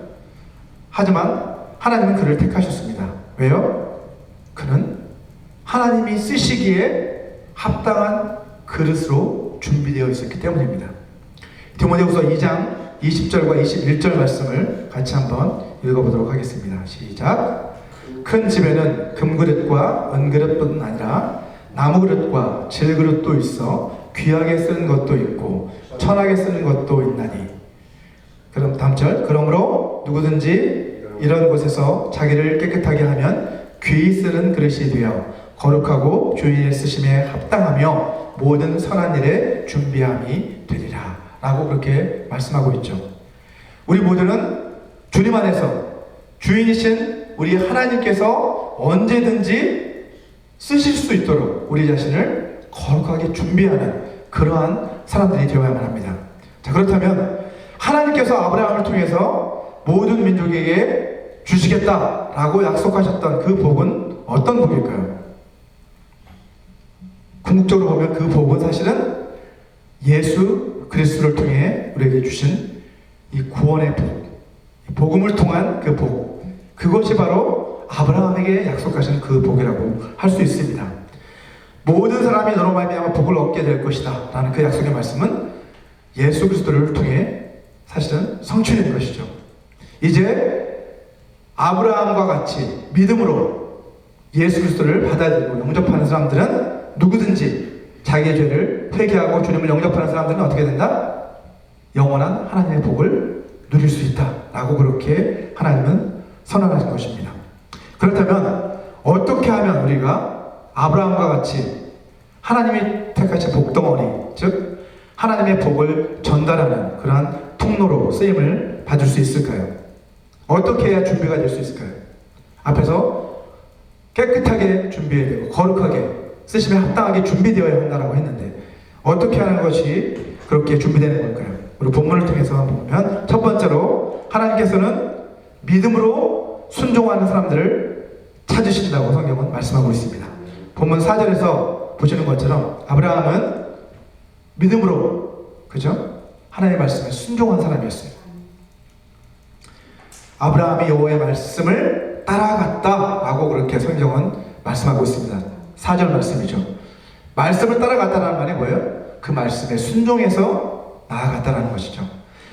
하지만 하나님은 그를 택하셨습니다. 왜요? 그는 하나님이 쓰시기에 합당한 그릇으로 준비되어 있었기 때문입니다. 디모데후서 2장 20절과 21절 말씀을 같이 한번 읽어보도록 하겠습니다. 시작. 큰 집에는 금그릇과 은그릇뿐 아니라 나무그릇과 질그릇도 있어 귀하게 쓰는 것도 있고 천하게 쓰는 것도 있나니. 그럼 다음 절. 그러므로 누구든지 이런 곳에서 자기를 깨끗하게 하면 귀히 쓰는 그릇이 되어 거룩하고 주인의 쓰심에 합당하며 모든 선한 일에 준비함이 되리라 라고 그렇게 말씀하고 있죠. 우리 모두는 주님 안에서 주인이신 우리 하나님께서 언제든지 쓰실 수 있도록 우리 자신을 거룩하게 준비하는 그러한 사람들이 되어야만 합니다. 자, 그렇다면 하나님께서 아브라함을 통해서 모든 민족에게 주시겠다라고 약속하셨던 그 복은 어떤 복일까요? 궁극적으로 보면 그 복은 사실은 예수 그리스도를 통해 우리에게 주신 이 구원의 복, 복음을 통한 그 복, 그것이 바로 아브라함에게 약속하신 그 복이라고 할 수 있습니다. 모든 사람이 너로 말미암아 복을 얻게 될 것이다 라는 그 약속의 말씀은 예수 그리스도를 통해 사실은 성취된 것이죠. 이제 아브라함과 같이 믿음으로 예수 그리스도를 받아들이고 영접하는 사람들은 누구든지 자기의 죄를 회개하고 주님을 영접하는 사람들은 어떻게 된다? 영원한 하나님의 복을 누릴 수 있다라고 그렇게 하나님은 선언하신 것입니다. 그렇다면 어떻게 하면 우리가 아브라함과 같이 하나님이 택하신 복덩어리, 즉 하나님의 복을 전달하는 그러한 통로로 쓰임을 받을 수 있을까요? 어떻게 해야 준비가 될 수 있을까요? 앞에서 깨끗하게 준비해야 되고 거룩하게 쓰심에 합당하게 준비되어야 한다고 했는데 어떻게 하는 것이 그렇게 준비되는 걸까요? 우리 본문을 통해서 보면 첫 번째로 하나님께서는 믿음으로 순종하는 사람들을 찾으신다고 성경은 말씀하고 있습니다. 본문 4절에서 보시는 것처럼 아브라함은 믿음으로, 그죠? 하나님의 말씀에 순종한 사람이었어요. 아브라함이 여호와의 말씀을 따라갔다라고 그렇게 성경은 말씀하고 있습니다. 4절 말씀이죠. 말씀을 따라갔다라는 말이 뭐예요? 그 말씀에 순종해서 나아갔다라는 것이죠.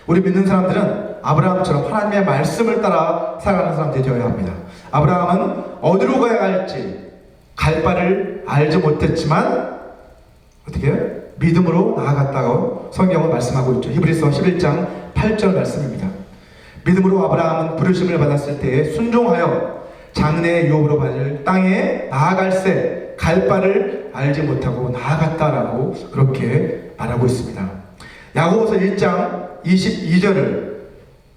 우리 믿는 사람들은 아브라함처럼 하나님의 말씀을 따라 살아가는 사람들이 되어야 합니다. 아브라함은 어디로 가야 할지 갈 바를 알지 못했지만 어떻게 해요? 믿음으로 나아갔다고 성경은 말씀하고 있죠. 히브리서 11장 8절 말씀입니다. 믿음으로 아브라함은 부르심을 받았을 때에 순종하여 장래의 유업으로 받을 땅에 나아갈새 갈 바를 알지 못하고 나아갔다라고 그렇게 말하고 있습니다. 야고보서 1장 22절을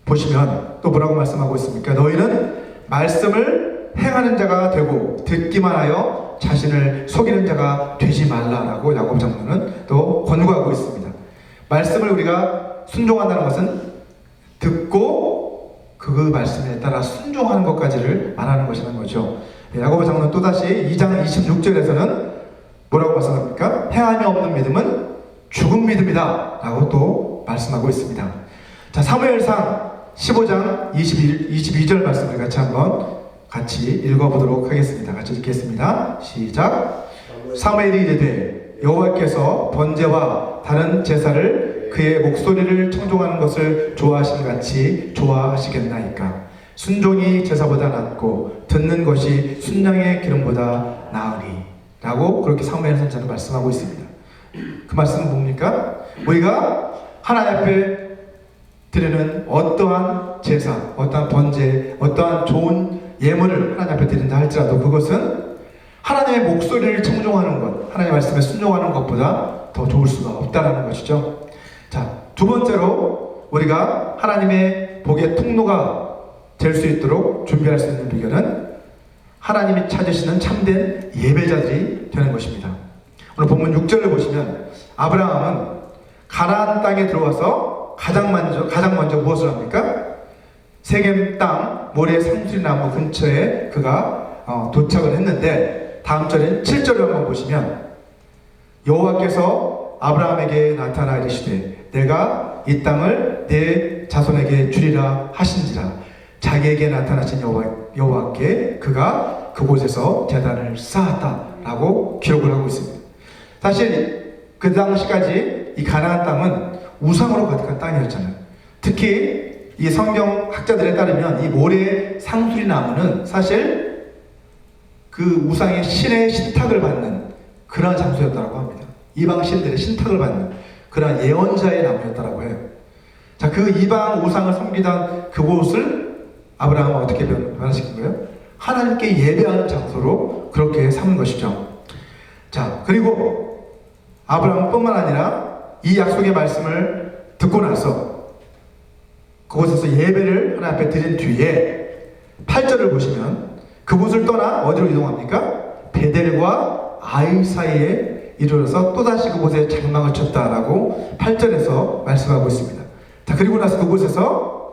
보시면 또 뭐라고 말씀하고 있습니까? 너희는 말씀을 행하는 자가 되고 듣기만 하여 자신을 속이는 자가 되지 말라라고 야고보 장로는 또 권고하고 있습니다. 말씀을 우리가 순종한다는 것은 듣고 그 말씀에 따라 순종하는 것까지를 말하는 것이라는 거죠. 야고보 장로는 또다시 2장 26절에서는 뭐라고 말씀합니까? 행함이 없는 믿음은 죽은 믿음이다 라고 또 말씀하고 있습니다. 자, 사무엘상 15장 22절 말씀을 같이 읽어보도록 하겠습니다. 같이 읽겠습니다. 시작. 사무엘이 이르되 여호와께서 번제와 다른 제사를 그의 목소리를 청종하는 것을 좋아하시는 같이 좋아하시겠나이까. 순종이 제사보다 낫고 듣는 것이 순양의 기름보다 나으니 라고 그렇게 사무엘 선지자는 말씀하고 있습니다. 그 말씀은 뭡니까? 우리가 하나님 앞에 드리는 어떠한 제사, 어떠한 번제, 어떠한 좋은 예물을 하나님 앞에 드린다 할지라도 그것은 하나님의 목소리를 청종하는 것, 하나님의 말씀에 순종하는 것보다 더 좋을 수가 없다는 것이죠. 자, 두 번째로 우리가 하나님의 복의 통로가 될 수 있도록 준비할 수 있는 비결은 하나님이 찾으시는 참된 예배자들이 되는 것입니다. 오늘 본문 6절을 보시면 아브라함은 가나안 땅에 들어와서 가장 먼저 무엇을 합니까? 세겜 땅 모래 상수리나무 근처에 그가 도착을 했는데 다음 절인 7절을 한번 보시면 여호와께서 아브라함에게 나타나 이르시되 내가 이 땅을 내 자손에게 주리라 하신지라. 자기에게 나타나신 여호와께 그가 그곳에서 제단을 쌓았다라고 기록을 하고 있습니다. 사실 그 당시까지 이 가나안 땅은 우상으로 가득한 땅이었잖아요. 특히 이 성경 학자들에 따르면 이 모래 상수리 나무는 사실 그 우상의 신의 신탁을 받는 그러한 장소였다고 합니다. 이방 신들의 신탁을 받는 그러한 예언자의 나무였다고 해요. 자, 그 이방 우상을 섬기던 그곳을 아브라함은 어떻게 변화시킨 거예요? 하나님께 예배하는 장소로 그렇게 삼은 것이죠. 자, 그리고 아브라함뿐만 아니라 이 약속의 말씀을 듣고 나서 그곳에서 예배를 하나님 앞에 드린 뒤에 8절을 보시면 그곳을 떠나 어디로 이동합니까? 베델과 아이 사이에 이르러서 또다시 그곳에 장막을 쳤다라고 8절에서 말씀하고 있습니다. 자, 그리고 나서 그곳에서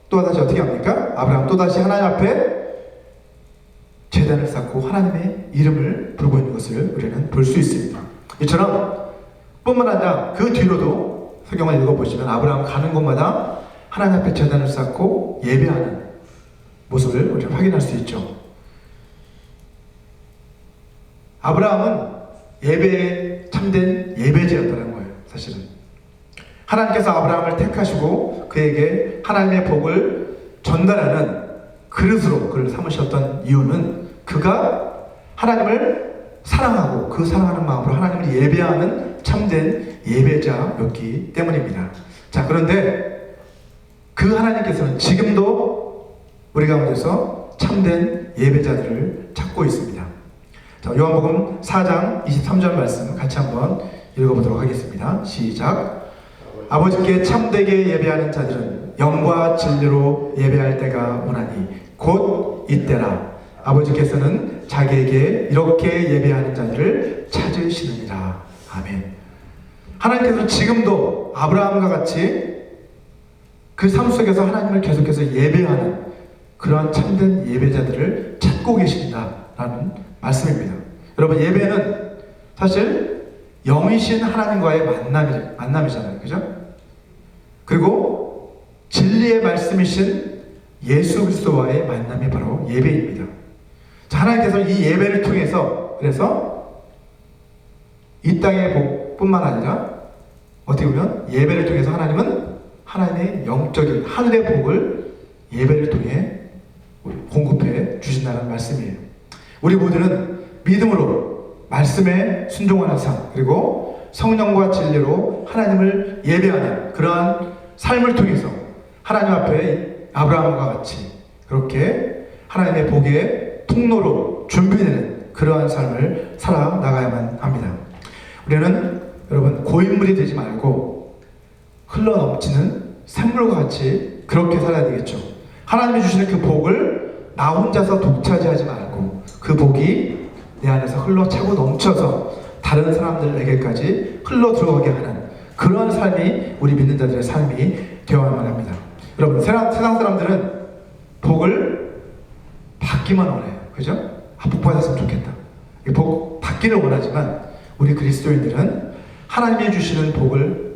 또다시 어떻게 합니까? 아브라함 또다시 하나님 앞에 제단을 쌓고 하나님의 이름을 부르고 있는 것을 우리는 볼 수 있습니다. 이처럼 뿐만 아니라 그 뒤로도 성경을 읽어보시면 아브라함 가는 곳마다 하나님 앞에 제단을 쌓고 예배하는 모습을 우리가 확인할 수 있죠. 아브라함은 예배에 참된 예배자였다는 거예요. 사실은 하나님께서 아브라함을 택하시고 그에게 하나님의 복을 전달하는 그릇으로 그를 삼으셨던 이유는 그가 하나님을 사랑하고 그 사랑하는 마음으로 하나님을 예배하는 참된 예배자였기 때문입니다. 자, 그런데 그 하나님께서는 지금도 우리 가운데서 참된 예배자들을 찾고 있습니다. 자, 요한복음 4장 23절 말씀 같이 한번 읽어보도록 하겠습니다. 시작. 아버지께 참되게 예배하는 자들은 영과 진리로 예배할 때가 오나니 곧 이때라. 아버지께서는 자기에게 이렇게 예배하는 자들을 찾으시느니라. 아멘. 하나님께서는 지금도 아브라함과 같이 그 삶 속에서 하나님을 계속해서 예배하는 그러한 참된 예배자들을 찾고 계신다라는 말씀입니다. 여러분, 예배는 사실 영이신 하나님과의 만남이잖아요. 그죠? 그리고 진리의 말씀이신 예수 그리스도와의 만남이 바로 예배입니다. 자, 하나님께서는 이 예배를 통해서 그래서 이 땅의 복뿐만 아니라 어떻게 보면 예배를 통해서 하나님은 하나님의 영적인 하늘의 복을 예배를 통해 공급해 주신다는 말씀이에요. 우리 모두는 믿음으로 말씀에 순종하는 삶, 그리고 성령과 진리로 하나님을 예배하는 그러한 삶을 통해서 하나님 앞에 아브라함과 같이 그렇게 하나님의 복의 통로로 준비되는 그러한 삶을 살아나가야만 합니다. 우리는 여러분 고인물이 되지 말고 흘러넘치는 샘물과 같이 그렇게 살아야 되겠죠. 하나님이 주시는 그 복을 나 혼자서 독차지하지 말고 그 복이 내 안에서 흘러차고 넘쳐서 다른 사람들에게까지 흘러 들어가게 하는 그러한 삶이 우리 믿는 자들의 삶이 되어야만 합니다. 여러분, 세상 사람들은 복을 받기만 원해요. 그죠? 복 받았으면 좋겠다. 복 받기를 원하지만 우리 그리스도인들은 하나님이 주시는 복을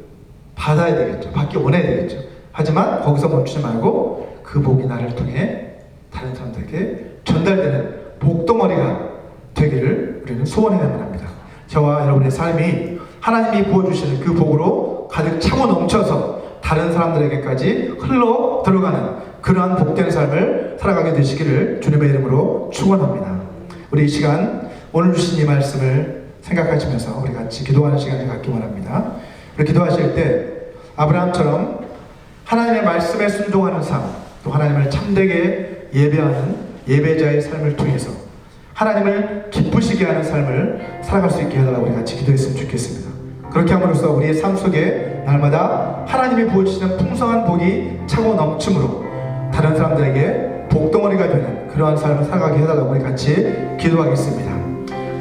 받아야 되겠죠. 받기 원해야 되겠죠. 하지만 거기서 멈추지 말고 그 복이 나를 통해 다른 사람들에게 전달되는 복덩어리가 되기를 우리는 소원해야만 합니다. 저와 여러분의 삶이 하나님이 부어주시는 그 복으로 가득 차고 넘쳐서 다른 사람들에게까지 흘러 들어가는 그러한 복된 삶을 살아가게 되시기를 주님의 이름으로 축원합니다. 우리 이 시간 오늘 주신 이 말씀을 생각하시면서 우리 같이 기도하는 시간을 갖기 원합니다. 우리 기도하실 때 아브라함처럼 하나님의 말씀에 순종하는 삶, 또 하나님을 참되게 예배하는 예배자의 삶을 통해서 하나님을 기쁘시게 하는 삶을 살아갈 수 있게 해달라고 우리 같이 기도했으면 좋겠습니다. 그렇게 함으로써 우리의 삶 속에 날마다 하나님이 부어주시는 풍성한 복이 차고 넘침으로 다른 사람들에게 복덩어리가 되는 그러한 삶을 살아가게 해달라고 우리 같이 기도하겠습니다.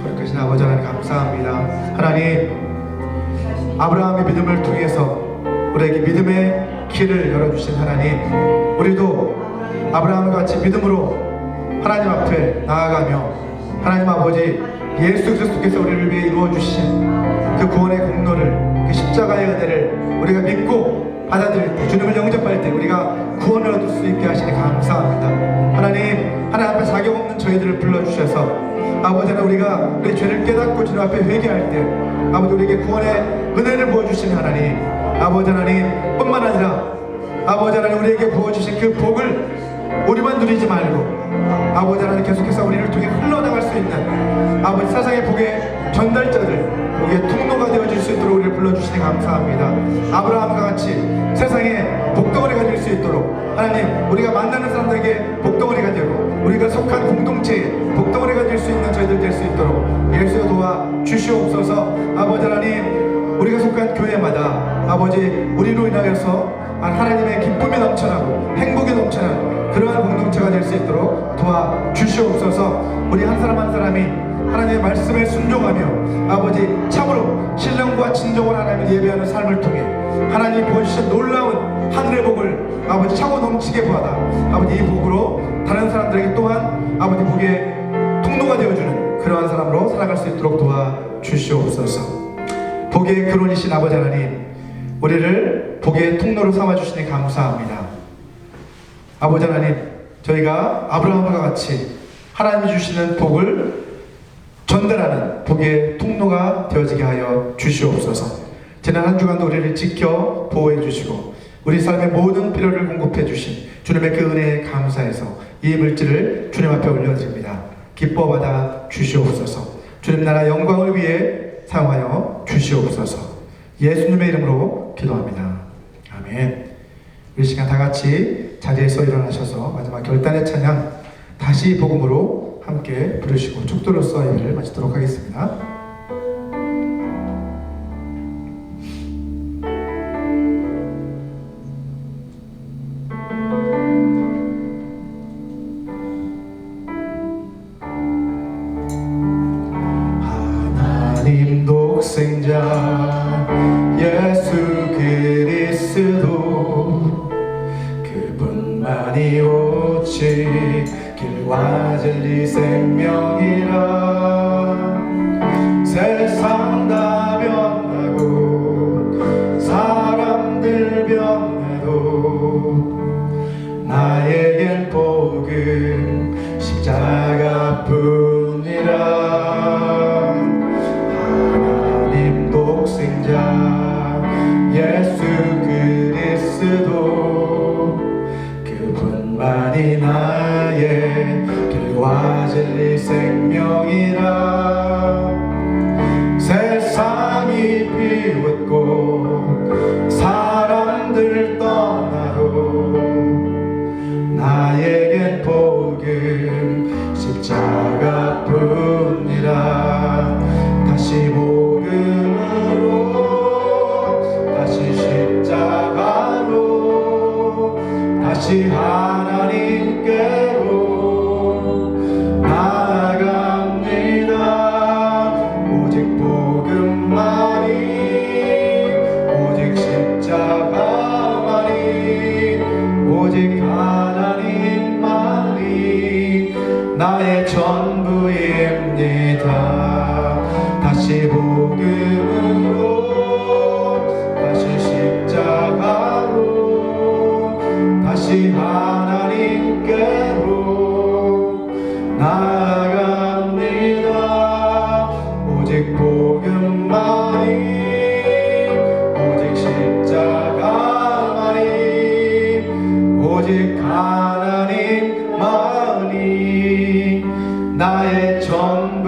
거룩하신 아버지 하나님 감사합니다. 하나님, 아브라함의 믿음을 통해서 우리에게 믿음의 길을 열어주신 하나님, 우리도 아브라함과 같이 믿음으로 하나님 앞에 나아가며 하나님 아버지 예수 그리스도께서 우리를 위해 이루어주신 그 구원의 공로를, 그 십자가의 은혜를 우리가 믿고 받아들일 때, 주님을 영접할 때 우리가 구원을 얻을 수 있게 하시니 감사합니다. 하나님 앞에 자격 없는 저희들을 불러주셔서 아버지 하나님, 우리가 우리 죄를 깨닫고 주님 앞에 회개할 때 아버지 우리에게 구원의 은혜를 부어주신 하나님, 아버지 하나님 뿐만 아니라 아버지 하나님 우리에게 부어주신 그 복을 우리만 누리지 말고 아버지 하나님 계속해서 우리를 통해 흘러나갈 수 있는 아버지 세상의 복의 전달자들, 복의 통로가 되어질 수 있도록 우리를 불러주시니 감사합니다. 아브라함과 같이 세상에 복덩어리가 될 수 있도록 하나님, 우리가 만나는 사람들에게 복덩어리가 되고 우리가 속한 공동체에 복덩어리가 될 수 있는 저희들 될 수 있도록 예수여 도와 주시옵소서. 아버지 하나님, 우리가 속한 교회마다 아버지 우리로 인하여서 하나님의 기쁨이 넘쳐나고 행복이 넘쳐나는 그러한 공동체가 될 수 있도록 도와주시옵소서. 우리 한 사람 한 사람이 하나님의 말씀에 순종하며 아버지 참으로 신령과 진정으로 하나님을 예배하는 삶을 통해 하나님이 보여주신 놀라운 하늘의 복을 아버지 차고 넘치게 받아 아버지 이 복으로 다른 사람들에게 또한 아버지 복의 통로가 되어주는 그러한 사람으로 살아갈 수 있도록 도와주시옵소서. 복의 근원이신 아버지 하나님, 우리를 우리를 복의 통로로 삼아주시니 감사합니다. 아버지 하나님, 저희가 아브라함과 같이 하나님이 주시는 복을 전달하는 복의 통로가 되어지게 하여 주시옵소서. 지난 한 주간도 우리를 지켜 보호해 주시고 우리 삶의 모든 필요를 공급해 주신 주님의 그 은혜에 감사해서 이 물질을 주님 앞에 올려드립니다. 기뻐 받아 주시옵소서. 주님 나라 영광을 위해 사용하여 주시옵소서. 예수님의 이름으로 기도합니다. 아멘. 이 시간 다 같이 자리에서 일어나셔서 마지막 결단의 찬양 다시 복음으로 함께 부르시고 축도로서 예배를 마치도록 하겠습니다. 하나님 독생자 예수 그리스도 그분만이 오직 길과 진리 생명이라. 세상 다 변하고 사람들 변해도 나에겐 복음 십자가뿐이라. 하나님 독생자 예수 그리스도 그분만이 나의 길과 진리 생명이라. 세상이 비웃고 사람들 떠나도 나에겐 복음 십자가뿐이라. 다시 복음으로 다시 십자가로 다시 하나님께로 나아갑니다. 오직 복음만이 오직 십자가만이 오직 하나님만이 나의 전부입니다. 다시 복음으로 다시 십자가로 다시 하나님께로 나아갑니다. 오직 복음만이 오직 십자가만이 오직 하나님만이 나의 전부입니다.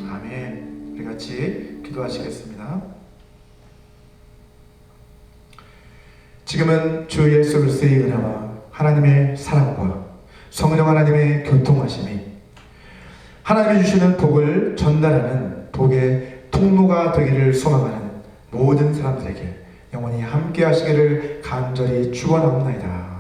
아멘. 우리 같이 기도하시겠습니다. 지금은 주 예수 그리스도의 은혜와 하나님의 사랑과 성령 하나님의 교통하심이 하나님이 주시는 복을 전달하는 복의 통로가 되기를 소망하는 모든 사람들에게 영원히 함께 하시기를 간절히 축원합니다.